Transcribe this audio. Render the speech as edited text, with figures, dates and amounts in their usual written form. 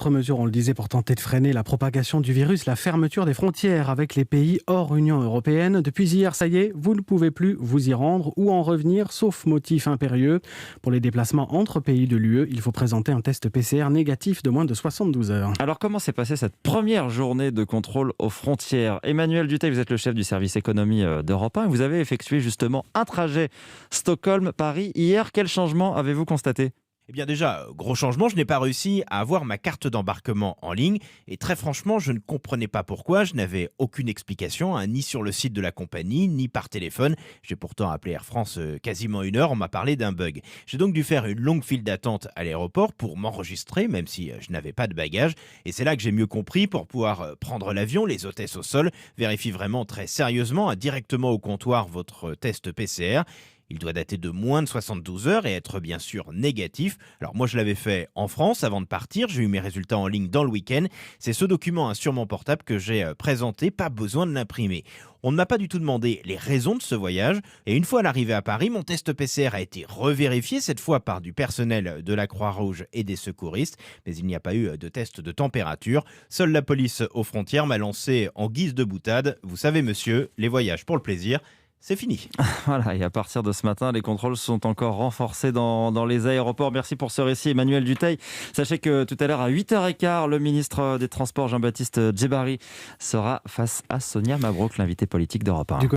Autre mesure, on le disait, pour tenter de freiner la propagation du virus, la fermeture des frontières avec les pays hors Union européenne. Depuis hier, ça y est, vous ne pouvez plus vous y rendre ou en revenir, sauf motif impérieux. Pour les déplacements entre pays de l'UE, il faut présenter un test PCR négatif de moins de 72 heures. Alors comment s'est passée cette première journée de contrôle aux frontières? Emmanuel Dutheil, vous êtes le chef du service économie d'Europe 1 et vous avez effectué justement un trajet Stockholm-Paris hier. Quel changement avez-vous constaté? Eh bien déjà, gros changement, je n'ai pas réussi à avoir ma carte d'embarquement en ligne et très franchement, je ne comprenais pas pourquoi, je n'avais aucune explication, ni sur le site de la compagnie, ni par téléphone. J'ai pourtant appelé Air France quasiment 1 heure, on m'a parlé d'un bug. J'ai donc dû faire une longue file d'attente à l'aéroport pour m'enregistrer, même si je n'avais pas de bagages. Et c'est là que j'ai mieux compris, pour pouvoir prendre l'avion, les hôtesses au sol vérifient vraiment très sérieusement, directement au comptoir, votre test PCR. Il doit dater de moins de 72 heures et être bien sûr négatif. Alors moi je l'avais fait en France avant de partir, j'ai eu mes résultats en ligne dans le week-end. C'est ce document sur mon portable que j'ai présenté, pas besoin de l'imprimer. On ne m'a pas du tout demandé les raisons de ce voyage et une fois à l'arrivée à Paris, mon test PCR a été revérifié, cette fois par du personnel de la Croix-Rouge et des secouristes, mais il n'y a pas eu de test de température. Seule la police aux frontières m'a lancé en guise de boutade: vous savez monsieur, les voyages pour le plaisir, c'est fini. Voilà, et à partir de ce matin, les contrôles sont encore renforcés dans les aéroports. Merci pour ce récit, Emmanuel Dutheil. Sachez que tout à l'heure, à 8h15, le ministre des Transports, Jean-Baptiste Djebbari, sera face à Sonia Mabrouk, l'invité politique d'Europe 1.